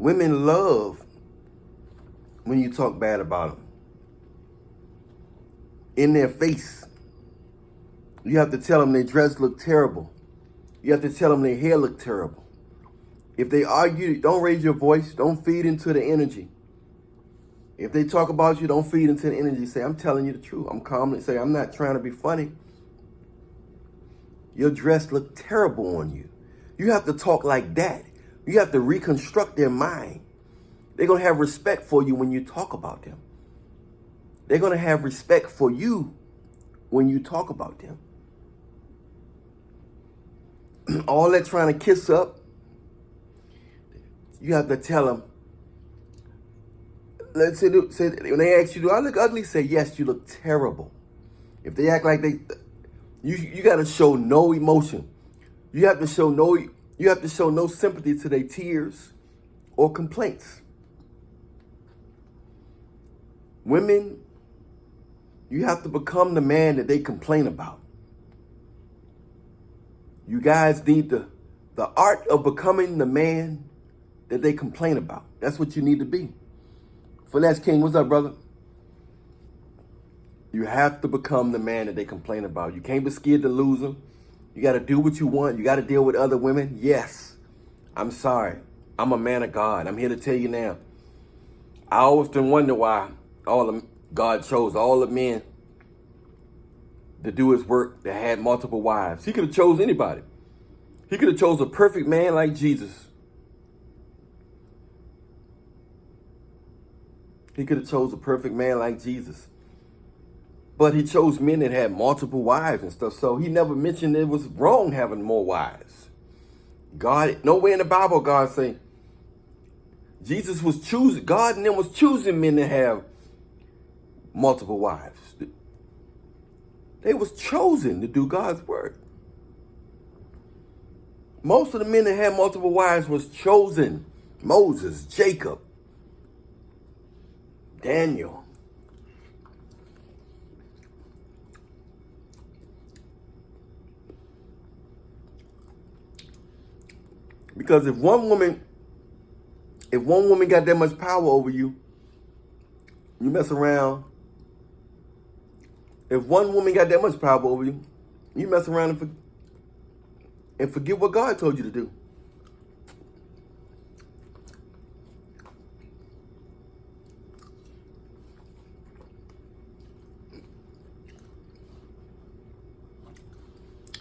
Women love when you talk bad about them. In their face. You have to tell them their dress look terrible. You have to tell them their hair look terrible. If they argue, don't raise your voice. Don't feed into the energy. If they talk about you, don't feed into the energy. Say, I'm telling you the truth. I'm calmly say, I'm not trying to be funny. Your dress look terrible on you. You have to talk like that. You have to reconstruct their mind. They're going to have respect for you when you talk about them. They're going to have respect for you when you talk about them. All that trying to kiss up, you have to tell them. Let's say when they ask you, do I look ugly? Say, yes, you look terrible. If they act like you got to show no emotion. You have to show no sympathy to their tears or complaints. Women, you have to become the man that they complain about. You guys need the art of becoming the man that they complain about. That's what you need to be. Finesse King, what's up, brother? You have to become the man that they complain about. You can't be scared to lose them. You got to do what you want. You got to deal with other women. Yes, I'm sorry. I'm a man of God. I'm here to tell you now. I often wonder why God chose all the men to do his work that had multiple wives. He could have chose anybody. He could have chose a perfect man like Jesus. He could have chose a perfect man like Jesus. But he chose men that had multiple wives and stuff. So he never mentioned it was wrong having more wives. God, nowhere in the Bible God say Jesus was choosing, God and them was choosing men to have multiple wives. They was chosen to do God's work. Most of the men that had multiple wives was chosen. Moses, Jacob, Daniel. Because if one woman got that much power over you, you mess around. If one woman got that much power over you, you mess around and forget what God told you to do.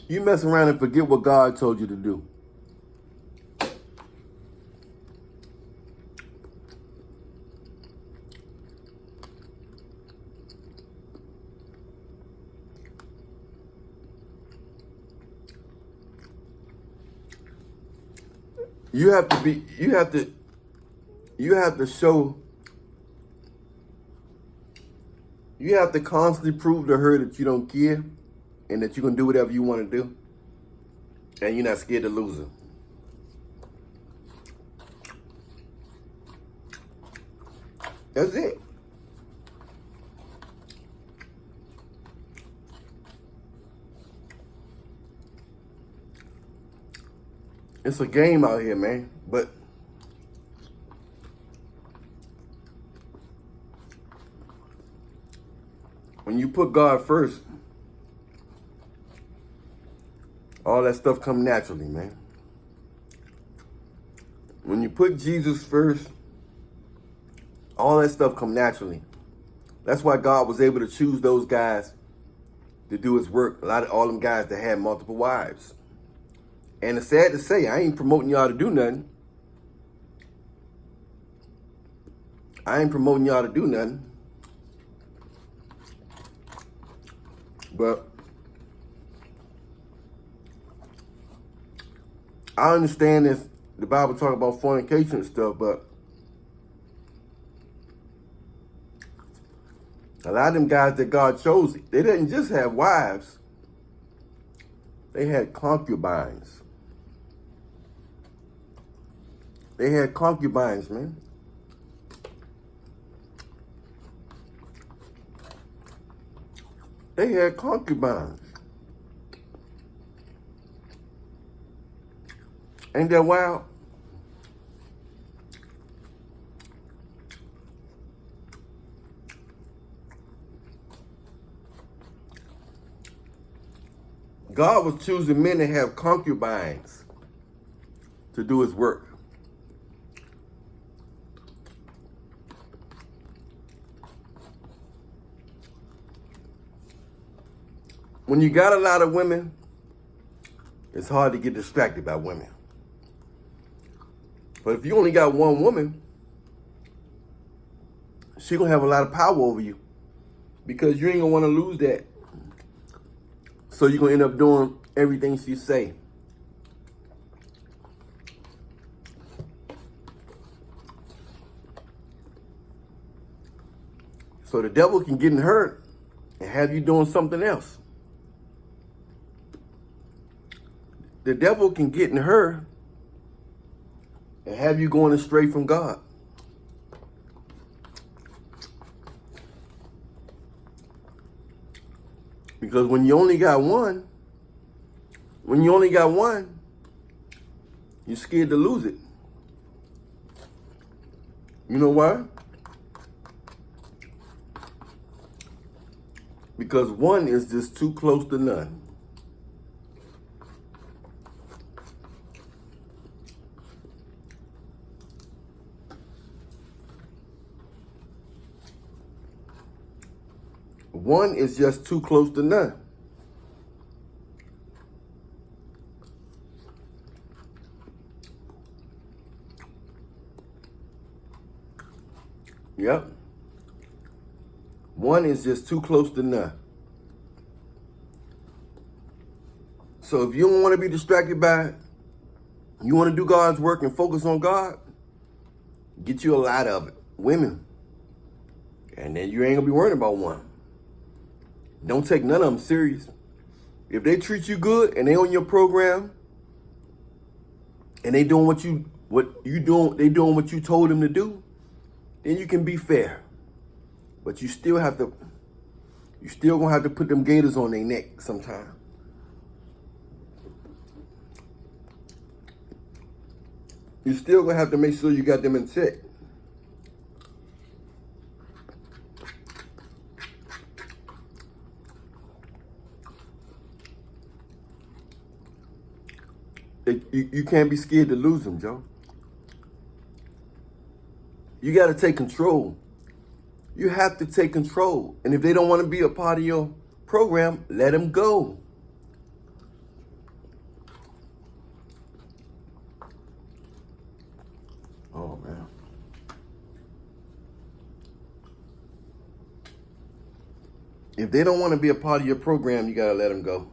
You mess around and forget what God told you to do. You have to constantly prove to her that you don't care and that you can do whatever you want to do. And you're not scared to lose her. That's it. It's a game out here, man. But when you put God first, all that stuff comes naturally, man. When you put Jesus first, all that stuff comes naturally. That's why God was able to choose those guys to do his work. All them guys that had multiple wives. And it's sad to say, I ain't promoting y'all to do nothing. But I understand if the Bible talk about fornication and stuff, but a lot of them guys that God chose, they didn't just have wives. They had concubines. They had concubines, man. They had concubines. Ain't that wild? God was choosing men to have concubines to do his work. When you got a lot of women, it's hard to get distracted by women. But if you only got one woman, she gonna have a lot of power over you because you ain't gonna want to lose that. So you're gonna end up doing everything she say. So the devil can get in her and have you doing something else. The devil can get in her and have you going astray from God. Because when you only got one, you're scared to lose it. You know why? Because one is just too close to none. One is just too close to none. Yep. One is just too close to none. So if you don't want to be distracted by it, you want to do God's work and focus on God, get you a lot of it. Women. And then you ain't going to be worrying about one. Don't take none of them serious. If they treat you good and they on your program and they doing what you doing what you told them to do, then you can be fair. But you still gonna have to put them gators on their neck sometime. You still gonna have to make sure you got them in check. You can't be scared to lose them, Joe. You got to take control. You have to take control. And if they don't want to be a part of your program, let them go. Oh, man. If they don't want to be a part of your program, you got to let them go.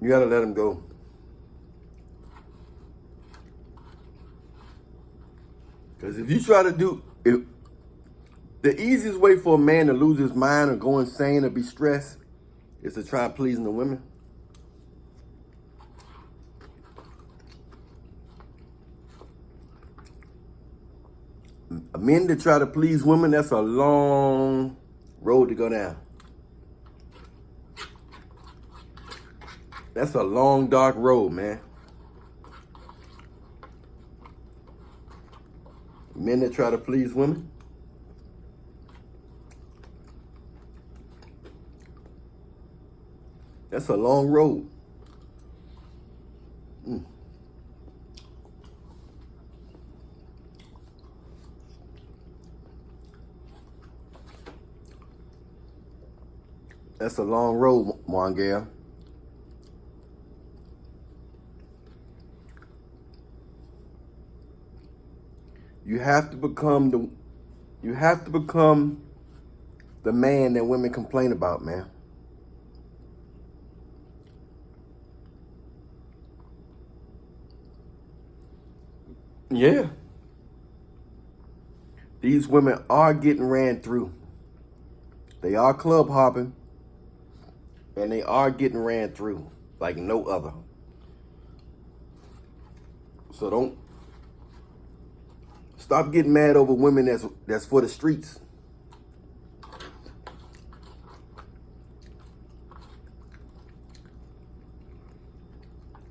You got to let them go. Because if you try to the easiest way for a man to lose his mind or go insane or be stressed is to try pleasing the women. Men that try to please women, that's a long road to go down. That's a long, dark road, man. Men that try to please women. That's a long road. That's a long road, Mongale. You have to become the man that women complain about, man. Yeah. These women are getting ran through. They are club hopping. And they are getting ran through like no other. So don't stop getting mad over women that's for the streets.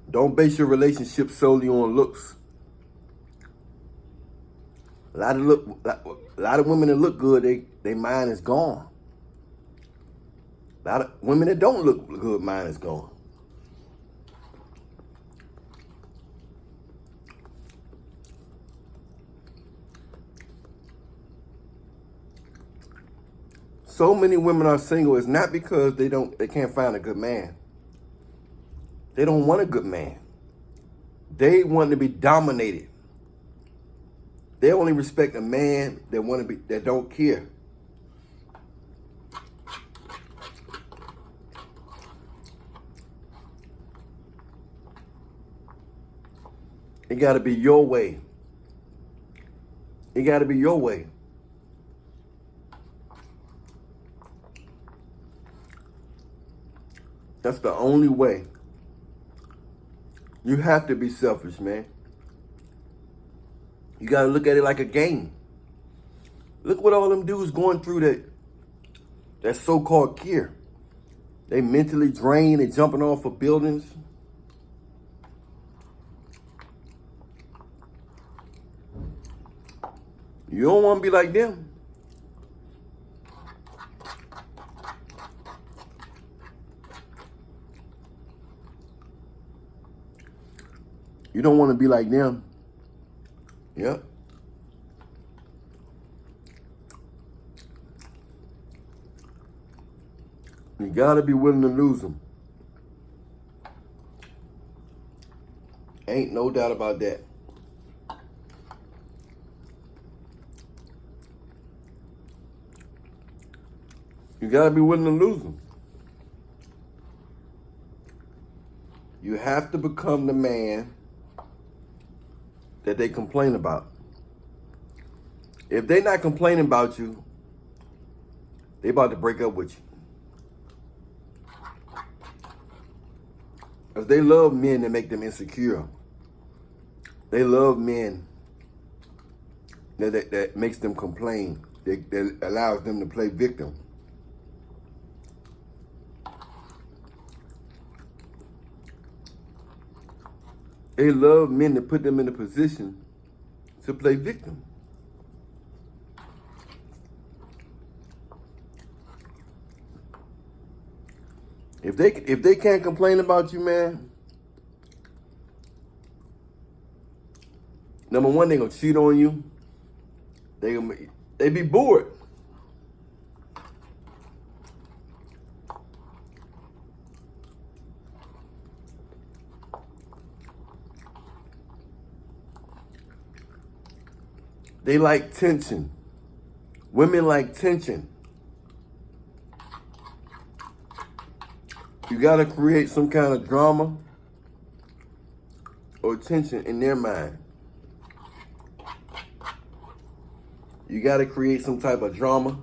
Don't base your relationship solely on looks. A A lot of women that look good, they mind is gone. A lot of women that don't look good, mind is gone. So many women are single. It's not because they can't find a good man. They don't want a good man. They want to be dominated. They only respect a man that don't care. It got to be your way. It got to be your way. That's the only way. You have to be selfish, man. You got to look at it like a game. Look what all them dudes going through that so-called care. They mentally drained and jumping off of buildings. You don't want to be like them. You don't want to be like them. Yep. You got to be willing to lose them. Ain't no doubt about that. You got to be willing to lose them. You have to become the man that they complain about. If they're not complaining about you, they about to break up with you. Because they love men that make them insecure. They love men that makes them complain, that allows them to play victim. They love men that put them in a position to play victim. If they can't complain about you, man, number one, they gonna cheat on you. They be bored. They like tension. Women like tension. You got to create some kind of drama or tension in their mind. You got to create some type of drama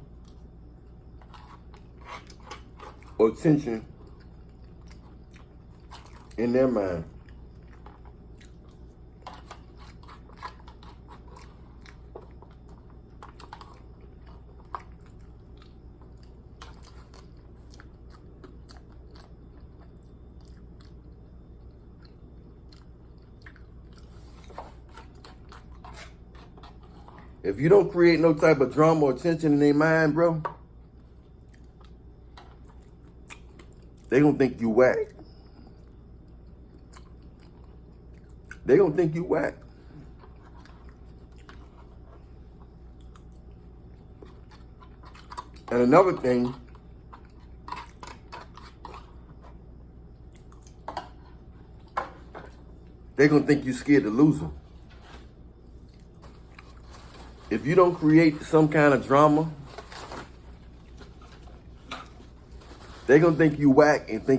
or tension in their mind. If you don't create no type of drama or tension in their mind, bro, they gonna think you whack. They gonna think you whack. And another thing, they gonna think you scared to lose them. If you don't create some kind of drama, they gonna think you whack and think